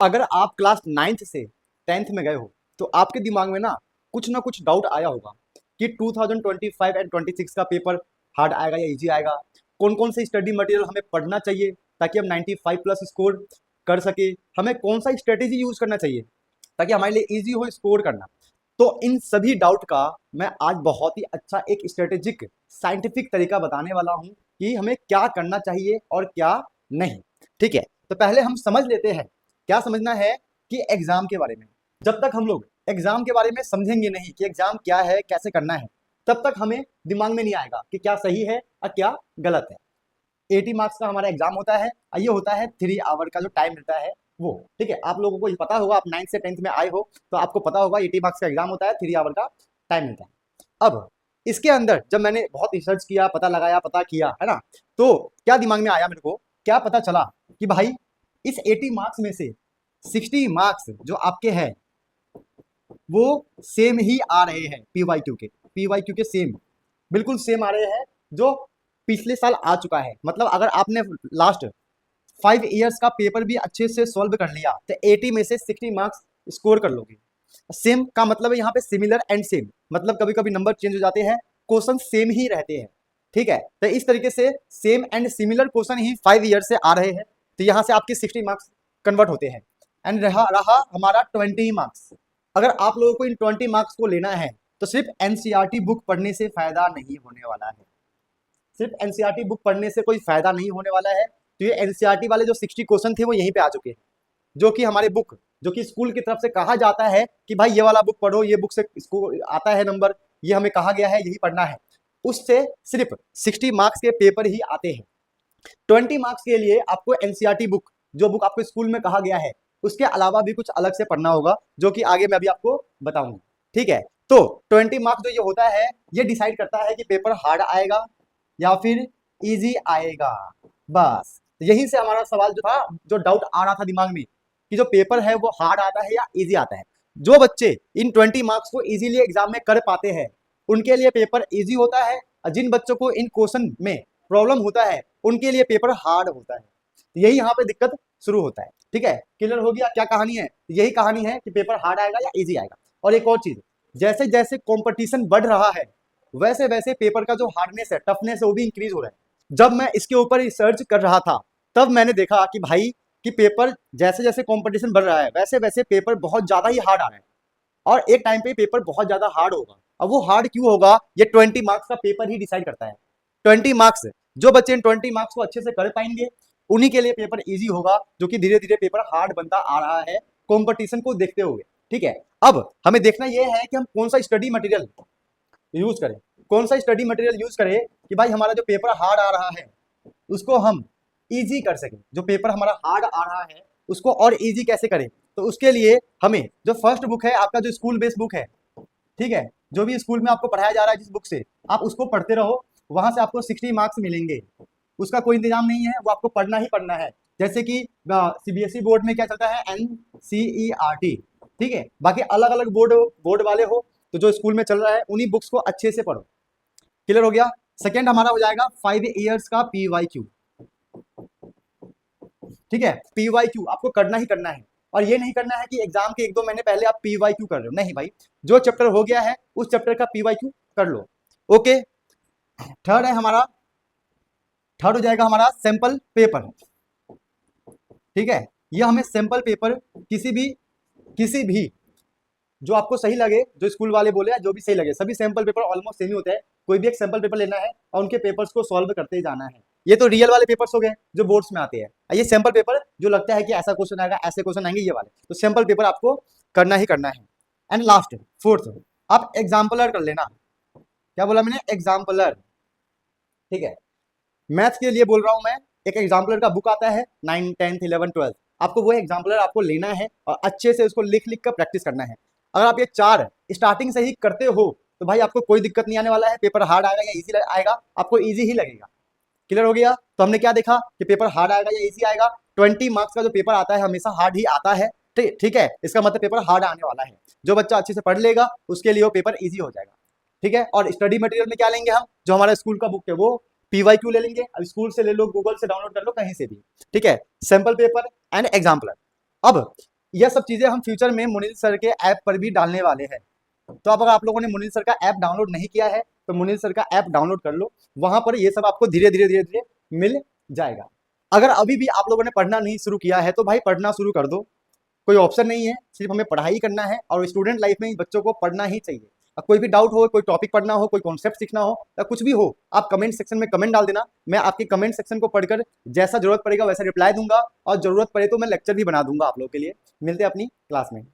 अगर आप class 9th से 10th में गए हो तो आपके दिमाग में ना कुछ डाउट आया होगा कि 2025 एंड 26 का पेपर हार्ड आएगा या इजी आएगा। कौन कौन से स्टडी मटेरियल हमें पढ़ना चाहिए ताकि हम 95 प्लस स्कोर कर सके। हमें कौन सा स्ट्रेटेजी यूज करना चाहिए ताकि हमारे लिए इजी हो स्कोर करना। तो इन सभी डाउट का मैं आज बहुत ही अच्छा एक स्ट्रेटेजिक साइंटिफिक तरीका बताने वाला हूं कि हमें क्या करना चाहिए और क्या नहीं। ठीक है, तो पहले हम समझ लेते हैं क्या समझना है कि एग्जाम के बारे में। जब तक हम लोग एग्जाम के बारे में समझेंगे नहीं कि एग्जाम क्या है कैसे करना है, तब तक हमें दिमाग में नहीं आएगा कि क्या सही है और क्या गलत है। 80 मार्क्स का हमारा एग्जाम होता है और ये होता है 3 आवर का जो टाइम मिलता है वो। ठीक है, आप लोगों को ये पता होगा, आप 9th से 10th में आए हो तो आपको पता होगा 80 मार्क्स का एग्जाम होता है, 3 आवर का टाइम मिलता है। अब इसके अंदर जब मैंने बहुत रिसर्च किया, पता लगाया, पता किया है ना, तो क्या दिमाग में आया मेरे को, क्या पता चला कि भाई इस 80 मार्क्स में से 60 मार्क्स जो आपके हैं वो सेम ही आ रहे हैं। पीवाईक्यू के सेम, बिल्कुल सेम आ रहे हैं जो पिछले साल आ चुका है। मतलब अगर आपने लास्ट 5 ईयर्स का पेपर भी अच्छे से सॉल्व कर लिया तो 80 में से 60 मार्क्स स्कोर कर लोगे। सेम का मतलब है यहाँ पे सिमिलर एंड सेम, मतलब कभी कभी नंबर चेंज हो जाते हैं, क्वेश्चन सेम ही रहते हैं। ठीक है, तो इस तरीके से same and similar question he 5 year से आ रहे हैं, तो यहाँ से आपके 60 मार्क्स कन्वर्ट होते हैं। एंड रहा हमारा 20 मार्क्स। अगर आप लोगों को इन 20 मार्क्स को लेना है तो सिर्फ एनसीईआरटी बुक पढ़ने से फायदा नहीं होने वाला है। सिर्फ एनसीईआरटी बुक पढ़ने से कोई फायदा नहीं होने वाला है। तो ये एनसीईआरटी वाले जो 60 क्वेश्चन थे वो यहीं पे आ चुके हैं, जो कि हमारे बुक, जो कि स्कूल की तरफ से कहा जाता है कि भाई ये वाला बुक पढ़ो, ये बुक से इसको आता है नंबर, ये हमें कहा गया है यही पढ़ना है, उससे सिर्फ 60 मार्क्स के पेपर ही आते हैं। 20 मार्क्स के लिए आपको एनसीईआरटी बुक, जो बुक आपको स्कूल में कहा गया है, उसके अलावा भी कुछ अलग से पढ़ना होगा, जो कि आगे मैं अभी आपको बताऊंगा। ठीक है, तो 20 मार्क्स जो ये होता है ये डिसाइड करता है कि पेपर हार्ड आएगा या फिर इजी आएगा। बस यहीं से हमारा सवाल जो था, जो डाउट आ रहा था दिमाग में कि जो पेपर है वो हार्ड आता है या इजी आता है। जो बच्चे इन 20 मार्क्स को इजीली एग्जाम में कर पाते हैं उनके लिए पेपर इजी होता है, और जिन बच्चों को इन क्वेश्चन में प्रॉब्लम होता है उनके लिए पेपर हार्ड होता है। यही यहाँ पे दिक्कत शुरू होता है। ठीक है, क्लियर हो गया क्या कहानी है? यही कहानी है कि पेपर हार्ड आएगा या इजी आएगा। और एक और चीज, जैसे जैसे कंपटीशन बढ़ रहा है वैसे वैसे पेपर का जो हार्डनेस है, टफनेस है, वो भी इंक्रीज हो रहा है। जब मैं इसके ऊपर रिसर्च कर रहा था तब मैंने देखा कि भाई कि पेपर जैसे जैसे कंपटीशन बढ़ रहा है वैसे वैसे पेपर बहुत ज्यादा ही हार्ड आ रहा है, और एक टाइम पे पेपर बहुत ज्यादा हार्ड होगा। अब वो हार्ड क्यों होगा, ये 20 मार्क्स का पेपर ही डिसाइड करता है। 20 मार्क्स, जो बच्चे इन 20 मार्क्स को अच्छे से कर पाएंगे उन्हीं के लिए पेपर इजी होगा, जो कि धीरे धीरे पेपर हार्ड बनता आ रहा है कंपटीशन को देखते हुए। ठीक है, अब हमें देखना यह है कि हम कौन सा स्टडी मटेरियल यूज करें, कौन सा स्टडी मटेरियल यूज करें कि भाई हमारा जो पेपर हार्ड आ रहा है उसको हम इजी कर सकें। जो पेपर हमारा हार्ड आ रहा है उसको और इजी कैसे करें, तो उसके लिए हमें जो फर्स्ट बुक है आपका, जो स्कूल बेस्ड बुक है, ठीक है, जो भी स्कूल में आपको पढ़ाया जा रहा है जिस बुक से, आप उसको पढ़ते रहो, वहां से आपको 60 मार्क्स मिलेंगे। उसका कोई इंतजाम नहीं है, वो आपको पढ़ना ही पढ़ना है। जैसे कि सीबीएसई बोर्ड में क्या चलता है, एनसीईआरटी। ठीक है, बाकी अलग अलग बोर्ड बोर्ड वाले हो तो जो स्कूल में चल रहा है उन्हीं बुक्स को अच्छे से पढ़ो। क्लियर हो गया? सेकेंड हमारा हो जाएगा 5 ईयर्स का पीवाईक्यू। ठीक है, पीवाईक्यू आपको करना ही करना है, और ये नहीं करना है कि एग्जाम के 1-2 महीने पहले आप पीवाईक्यू कर रहे हो, नहीं भाई, जो चैप्टर हो गया है उस चैप्टर का पीवाईक्यू कर लो। ओके, थर्ड है हमारा, थर्ड हो जाएगा हमारा सैंपल पेपर। ठीक है, ये हमें सैंपल पेपर किसी भी जो आपको सही लगे, जो स्कूल वाले बोले या जो भी सही लगे, सभी सैंपल पेपर ऑलमोस्ट सेम ही होते हैं। कोई भी एक सैंपल पेपर लेना है और उनके पेपर्स को सॉल्व करते ही जाना है। ये तो रियल वाले पेपर्स हो गए जो बोर्ड्स में आते हैं, ये सैंपल पेपर जो लगता है कि ऐसा क्वेश्चन आएगा, ऐसे क्वेश्चन आएंगे, ये वाले तो सैंपल पेपर आपको करना ही करना है। एंड लास्ट फोर्थ, आप एग्जाम्पलर कर लेना। क्या बोला मैंने? एग्जाम्पलर। ठीक है, मैथ्स के लिए बोल रहा हूं मैं, एक एग्जाम्पलर का बुक आता है 9, 10, 11, 12, आपको वो एग्जाम्पलर आपको लेना है और अच्छे से उसको लिख लिख कर प्रैक्टिस करना है। अगर आप ये 4 स्टार्टिंग से ही करते हो तो भाई आपको कोई दिक्कत नहीं आने वाला है। पेपर हार्ड आएगा या इजी आएगा, आपको इजी ही लगेगा। क्लियर हो गया? तो हमने क्या देखा कि पेपर हार्ड आएगा या इजी आएगा। 20 मार्क्स का जो पेपर आता है हमेशा हार्ड ही आता है। ठीक है, इसका मतलब पेपर हार्ड आने वाला है। जो बच्चा अच्छे से पढ़ लेगा उसके लिए वो पेपर इजी हो जाएगा। ठीक है, और स्टडी मटेरियल में क्या लेंगे हम, जो हमारा स्कूल का बुक है वो पीवाईक्यू ले लेंगे। अब स्कूल से ले लो, गूगल से डाउनलोड कर लो, कहीं से भी। ठीक है, सैंपल पेपर एंड एग्जाम्पलर। अब यह सब चीजें हम फ्यूचर में मुनील सर के ऐप पर भी डालने वाले हैं। तो अब अगर आप लोगों ने मुनील सर का ऐप डाउनलोड नहीं किया है तो मुनील सर का ऐप डाउनलोड कर लो, वहां पर ये सब आपको धीरे धीरे धीरे धीरे मिल जाएगा। अगर अभी भी आप लोगों ने पढ़ना नहीं शुरू किया है तो भाई पढ़ना शुरू कर दो, कोई ऑप्शन नहीं है, सिर्फ हमें पढ़ाई करना है और स्टूडेंट लाइफ में बच्चों को पढ़ना ही चाहिए। अब कोई भी डाउट हो, कोई टॉपिक पढ़ना हो, कोई कॉन्सेप्ट सीखना हो या कुछ भी हो, आप कमेंट सेक्शन में कमेंट डाल देना। मैं आपके कमेंट सेक्शन को पढ़कर जैसा जरूरत पड़ेगा वैसा रिप्लाई दूंगा और जरूरत पड़े तो मैं लेक्चर भी बना दूंगा आप लोगों के लिए। मिलते हैं अपनी क्लास में।